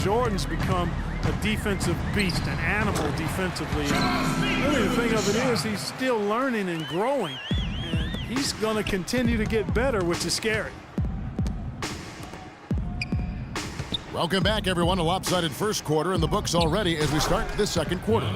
Jordan's become a defensive beast, an animal defensively. And really the thing of it is he's still learning and growing, and he's going to continue to get better, which is scary. Welcome back, everyone. A lopsided first quarter in the books already as we start the second quarter.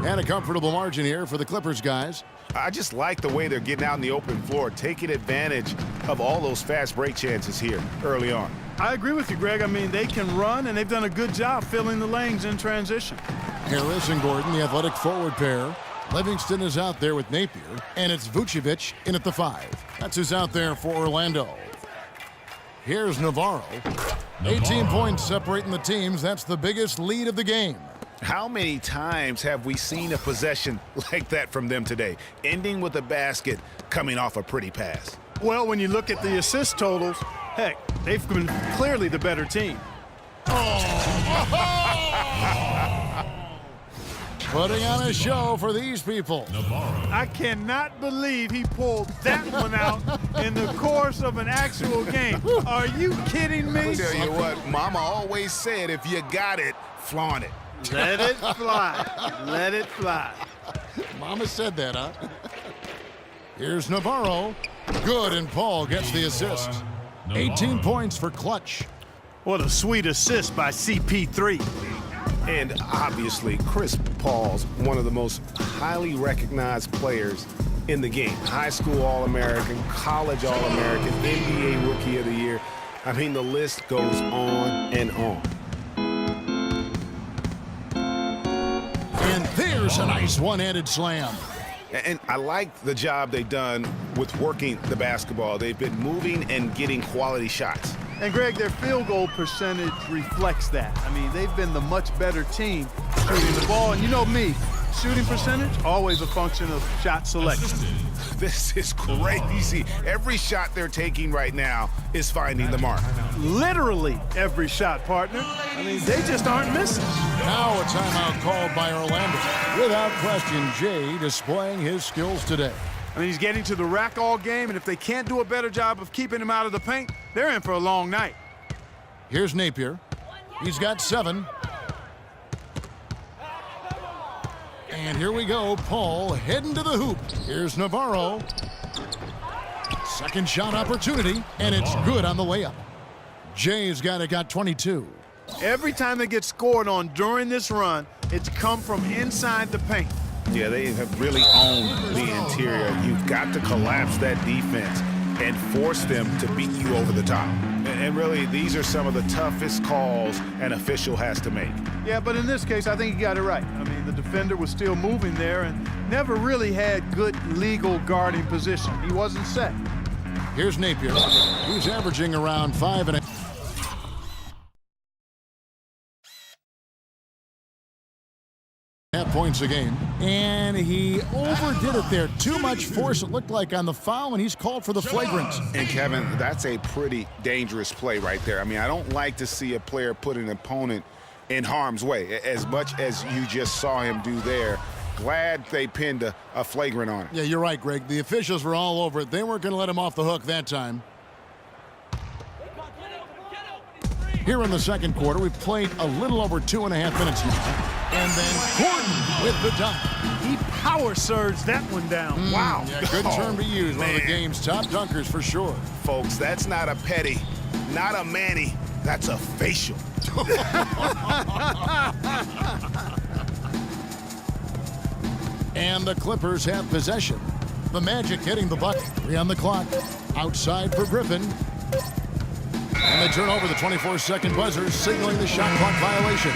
And a comfortable margin here for the Clippers guys. I just like the way they're getting out in the open floor, taking advantage of all those fast break chances here early on. I agree with you, Greg. I mean, they can run, and they've done a good job filling the lanes in transition. Harris and Gordon, the athletic forward pair. Livingston is out there with Napier, and it's Vucevic in at the 5. That's who's out there for Orlando. Here's Navarro. 18 points separating the teams. That's the biggest lead of the game. How many times have we seen a possession like that from them today, ending with a basket coming off a pretty pass? Well, when you look at the assist totals, heck, they've been clearly the better team. Putting on a show for these people. I cannot believe he pulled that one out in the course of an actual game. Are you kidding me? I'll tell you what, Mama always said, if you got it, flaunt it. Let it fly. Let it fly. Mama said that, huh? Here's Navarro. Good, and Paul gets the assist. 18 points for Clutch. What a sweet assist by CP3. And obviously, Chris Paul's one of the most highly recognized players in the game. High school All-American, college All-American, NBA Rookie of the Year. I mean, the list goes on and on. And there's a nice one-handed slam. And I like the job they've done with working the basketball. They've been moving and getting quality shots. And, Greg, their field goal percentage reflects that. I mean, they've been the much better team shooting the ball. And you know me, shooting percentage, always a function of shot selection. This is crazy. Every shot they're taking right now is finding the mark. Literally every shot, partner. I mean, they just aren't missing. Now a timeout called by Orlando. Without question, Jay displaying his skills today. I mean, he's getting to the rack all game, and if they can't do a better job of keeping him out of the paint, they're in for a long night. Here's Napier. He's got 7. And here we go. Paul heading to the hoop. Here's Navarro. Second shot opportunity, and it's good on the way up. Jay's got 22. Every time they get scored on during this run, it's come from inside the paint. Yeah, they have really owned the interior. You've got to collapse that defense and force them to beat you over the top. And really, these are some of the toughest calls an official has to make. Yeah, but in this case, I think he got it right. I mean, the defender was still moving there and never really had good legal guarding position. He wasn't set. Here's Napier. He's averaging around 5.5 points a game, and he overdid it there. Too much force, it looked like, on the foul, and he's called for the flagrant. And Kevin, that's a pretty dangerous play right there. I mean, I don't like to see a player put an opponent in harm's way, as much as you just saw him do there. Glad they pinned a flagrant on it. Yeah, you're right, Greg. The officials were all over it. They weren't going to let him off the hook that time. Here in the second quarter, we've played a little over 2.5 minutes now. And then Gordon with the dunk. He power surged that one down. Wow. Yeah, good term to use. One of the game's top dunkers for sure. Folks, that's not a petty, not a Manny. That's a facial. And the Clippers have possession. The Magic getting the bucket. 3 on the clock. Outside for Griffin. And they turn over the 24-second buzzer, signaling the shot clock violation.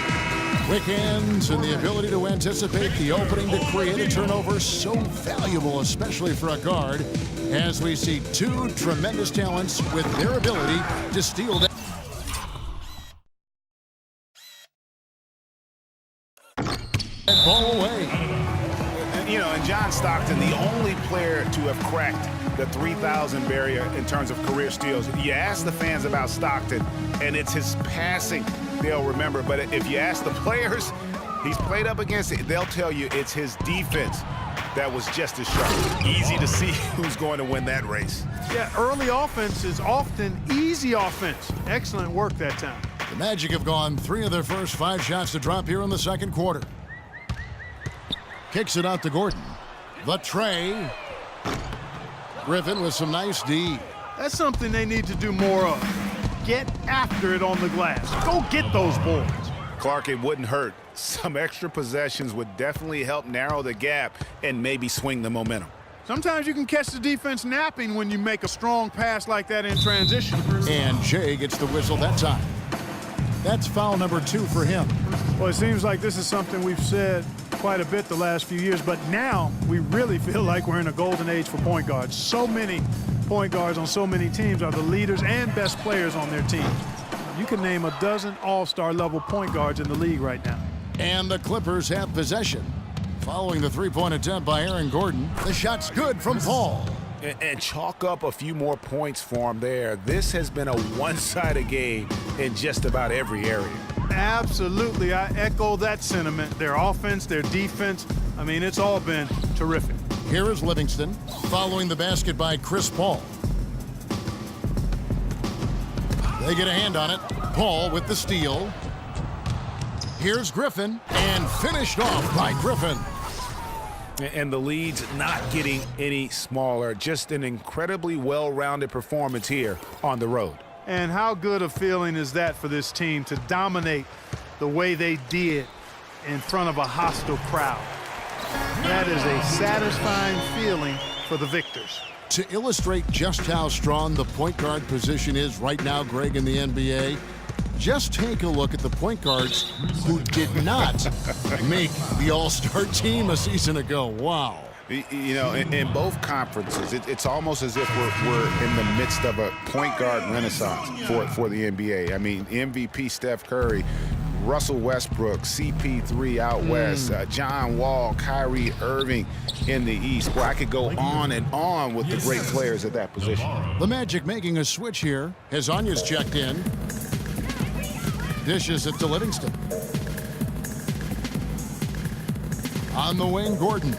Quick hands and the ability to anticipate the opening to create a turnover, so valuable, especially for a guard, as we see 2 tremendous talents with their ability to steal that. Ball away. You know, and John Stockton, the only player to have cracked the 3,000 barrier in terms of career steals. You ask the fans about Stockton, and it's his passing they'll remember. But if you ask the players he's played up against, they'll tell you it's his defense that was just as sharp. Easy to see who's going to win that race. Yeah, early offense is often easy offense. Excellent work that time. The Magic have gone 3 of their first 5 shots to drop here in the second quarter. Kicks it out to Gordon. The tray. Griffin with some nice D. That's something they need to do more of. Get after it on the glass. Go get those boards. Clark, it wouldn't hurt. Some extra possessions would definitely help narrow the gap and maybe swing the momentum. Sometimes you can catch the defense napping when you make a strong pass like that in transition. And Jay gets the whistle that time. That's foul number 2 for him. Well, it seems like this is something we've said quite a bit the last few years, but now we really feel like we're in a golden age for point guards. So many point guards on so many teams are the leaders and best players on their team. You can name a dozen all-star level point guards in the league right now. And the Clippers have possession. Following the three-point attempt by Aaron Gordon, the shot's good from Paul. And chalk up a few more points for him there. This has been a one-sided game in just about every area. Absolutely, I echo that sentiment. Their offense, their defense, I mean, it's all been terrific. Here is Livingston, following the basket by Chris Paul. They get a hand on it. Paul with the steal. Here's Griffin, and finished off by Griffin. And the lead's not getting any smaller. Just an incredibly well-rounded performance here on the road. And how good a feeling is that for this team to dominate the way they did in front of a hostile crowd? That is a satisfying feeling for the victors. To illustrate just how strong the point guard position is right now, Greg, in the NBA, just take a look at the point guards who did not make the All-Star team a season ago. Wow. You know, in both conferences, it's almost as if we're in the midst of a point guard renaissance for the NBA. I mean, MVP Steph Curry, Russell Westbrook, CP3 out west, John Wall, Kyrie Irving in the East. Boy, I could go on and on with the great players at that position. The Magic making a switch here. Hezonja's checked in. Dishes it to Livingston. On the wing, Gordon.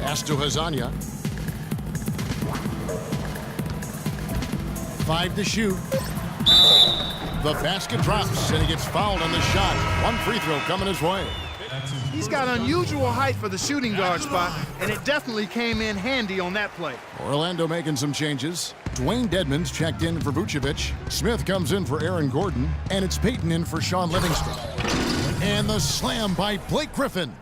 Pass to Hezonja. 5 to shoot. The basket drops, and he gets fouled on the shot. 1 free throw coming his way. He's got unusual height for the shooting guard spot, and it definitely came in handy on that play. Orlando making some changes. Dwayne Dedmon's checked in for Vucevic. Smith comes in for Aaron Gordon, and it's Payton in for Sean Livingston. And the slam by Blake Griffin.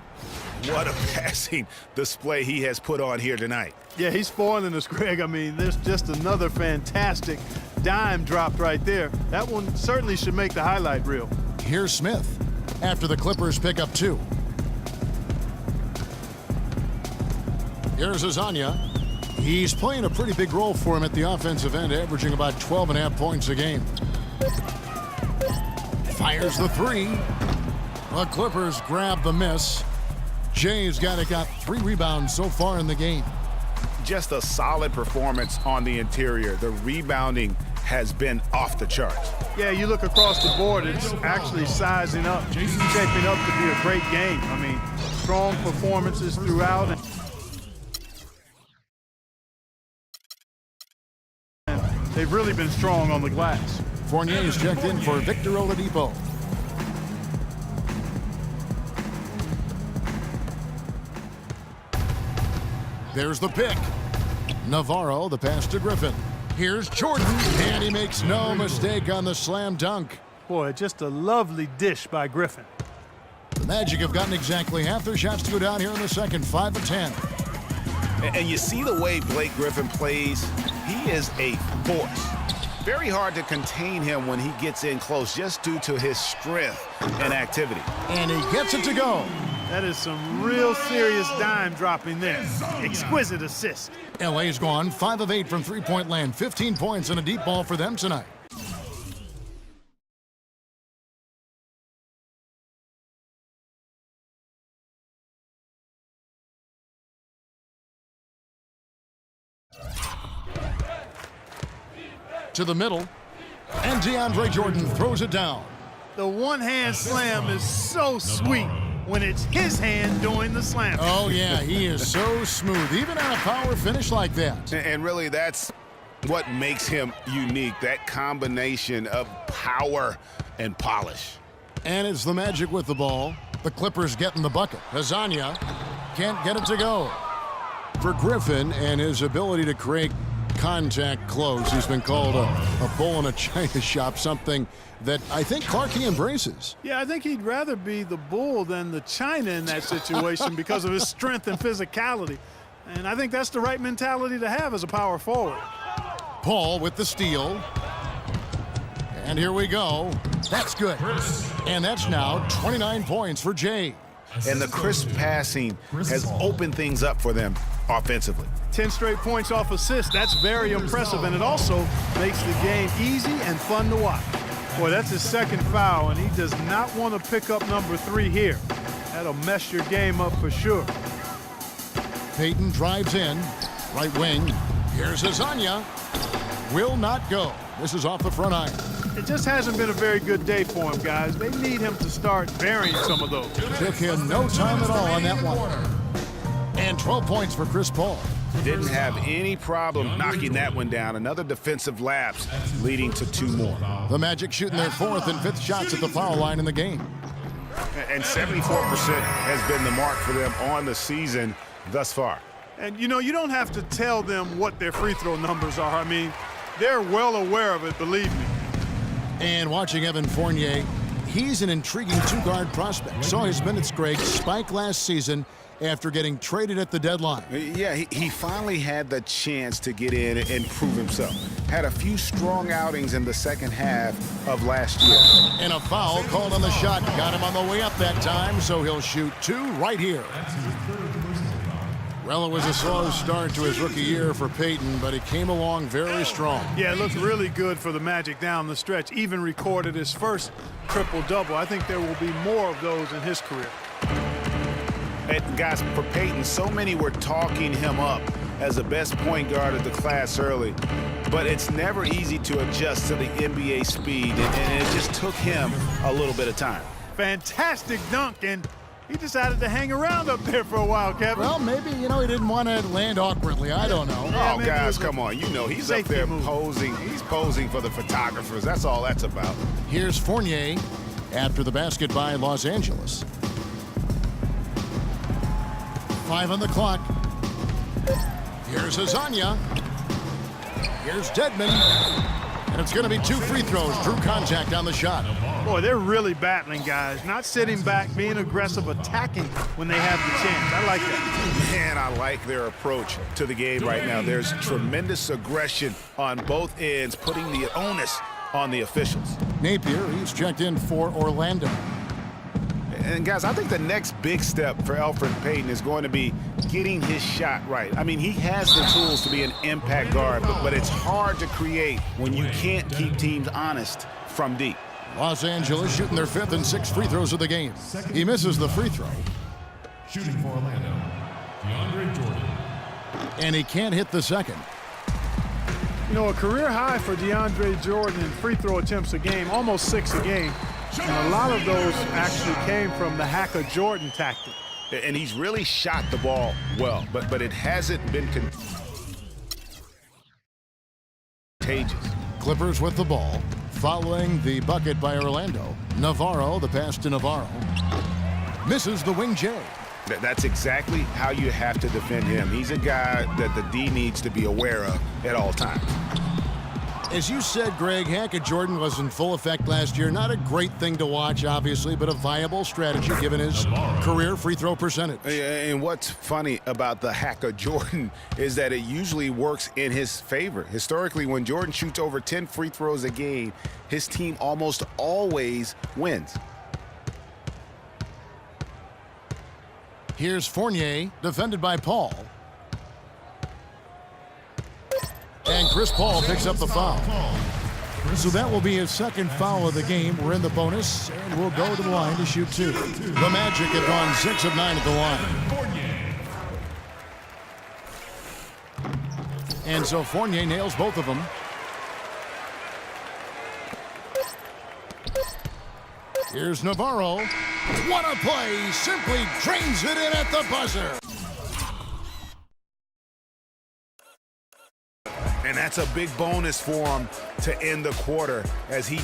What a passing display he has put on here tonight. Yeah, he's spoiling us, Greg. I mean, there's just another fantastic dime dropped right there. That one certainly should make the highlight reel. Here's Smith after the Clippers pick up 2. Here's Hezonja. He's playing a pretty big role for him at the offensive end, averaging about 12.5 points a game. Fires the 3. The Clippers grab the miss. Jay's got 3 rebounds so far in the game. Just a solid performance on the interior. The rebounding has been off the charts. Yeah, you look across the board, it's actually sizing up, shaping up to be a great game. I mean, strong performances throughout. And they've really been strong on the glass. Fournier's checked in for Victor Oladipo. There's the pick. Navarro, the pass to Griffin. Here's Jordan, and he makes no mistake on the slam dunk. Boy, just a lovely dish by Griffin. The Magic have gotten exactly half their shots to go down here in the second, 5 of 10. And you see the way Blake Griffin plays. He is a force. Very hard to contain him when he gets in close just due to his strength and activity. And he gets it to go. That is some real serious dime dropping there. Exquisite assist. LA's gone 5 of 8 from three-point land. 15 points and a deep ball for them tonight. To the middle, and DeAndre Jordan throws it down. The one-hand slam is so sweet when it's his hand doing the slam. Oh, yeah, he is so smooth, even on a power finish like that. And really, that's what makes him unique, that combination of power and polish. And it's the Magic with the ball. The Clippers getting the bucket. Hezonja can't get it to go. For Griffin and his ability to create contact close, he's been called a bull in a china shop, something that I think Clarkie embraces. Yeah, I think he'd rather be the bull than the china in that situation because of his strength and physicality. And I think that's the right mentality to have as a power forward. Paul with the steal. And here we go. That's good. And that's now 29 points for Jay. And the crisp passing has opened things up for them offensively. 10 straight points off assists. That's very impressive, and it also makes the game easy and fun to watch. Boy, that's his second foul, and he does not want to pick up number 3 here. That'll mess your game up for sure. Payton drives in. Right wing. Here's Hezonja. Will not go. This is off the front iron. It just hasn't been a very good day for him, guys. They need him to start varying some of those. Took him no time at all on that one. And 12 points for Chris Paul. Didn't have any problem knocking that one down. Another defensive lapse leading to 2 more. The Magic shooting their 4th and 5th shots at the foul line in the game. And 74% has been the mark for them on the season thus far. And, you know, you don't have to tell them what their free throw numbers are. I mean, they're well aware of it, believe me. And watching Evan Fournier, he's an intriguing 2-guard prospect. Saw his minutes, Greg, spike last season after getting traded at the deadline. Yeah, he finally had the chance to get in and prove himself. Had a few strong outings in the second half of last year. And a foul called on the shot. Got him on the way up that time, so he'll shoot 2 right here. Well, it was a slow start to his rookie year for Payton, but he came along very strong. Yeah, it looked really good for the Magic down the stretch. Even recorded his first triple-double. I think there will be more of those in his career. And guys, for Payton, so many were talking him up as the best point guard of the class early, but it's never easy to adjust to the NBA speed, and it just took him a little bit of time. Fantastic dunk, and he decided to hang around up there for a while, Kevin. Well, maybe, he didn't want to land awkwardly. I don't know. Oh, guys, come on. He's up there posing. He's posing for the photographers. That's all that's about. Here's Fournier after the basket by Los Angeles. 5 on the clock. Here's Hezonja. Here's Dedmon. And it's going to be 2 free throws. Drew contact on the shot. Boy, they're really battling, guys. Not sitting back, being aggressive, attacking when they have the chance. I like that. Man, I like their approach to the game right now. There's tremendous aggression on both ends, putting the onus on the officials. Napier, he's checked in for Orlando. And guys, I think the next big step for Elfrid Payton is going to be getting his shot right. I mean, he has the tools to be an impact guard, but it's hard to create when you can't keep teams honest from deep. Los Angeles shooting their 5th and 6th free throws of the game. He misses the free throw. Shooting for Orlando, DeAndre Jordan. And he can't hit the second. You know, a career high for DeAndre Jordan in free throw attempts a game, almost 6 a game. And a lot of those actually came from the Hacker Jordan tactic. And he's really shot the ball well, but it hasn't been contagious. Clippers with the ball, following the bucket by Orlando. Navarro, the pass to Navarro. Misses the wing J. That's exactly how you have to defend him. He's a guy that the D needs to be aware of at all times. As you said, Greg, Hacker Jordan was in full effect last year. Not a great thing to watch, obviously, but a viable strategy given his career free throw percentage. And what's funny about the Hacker Jordan is that it usually works in his favor. Historically, when Jordan shoots over 10 free throws a game, his team almost always wins. Here's Fournier, defended by Paul. And Chris Paul picks up the foul. So that will be his second foul of the game. We're in the bonus, and we'll go to the line to shoot 2. The Magic have gone 6 of 9 at the line. And so Fournier nails both of them. Here's Navarro. What a play! Simply drains it in at the buzzer. And that's a big bonus for him to end the quarter as he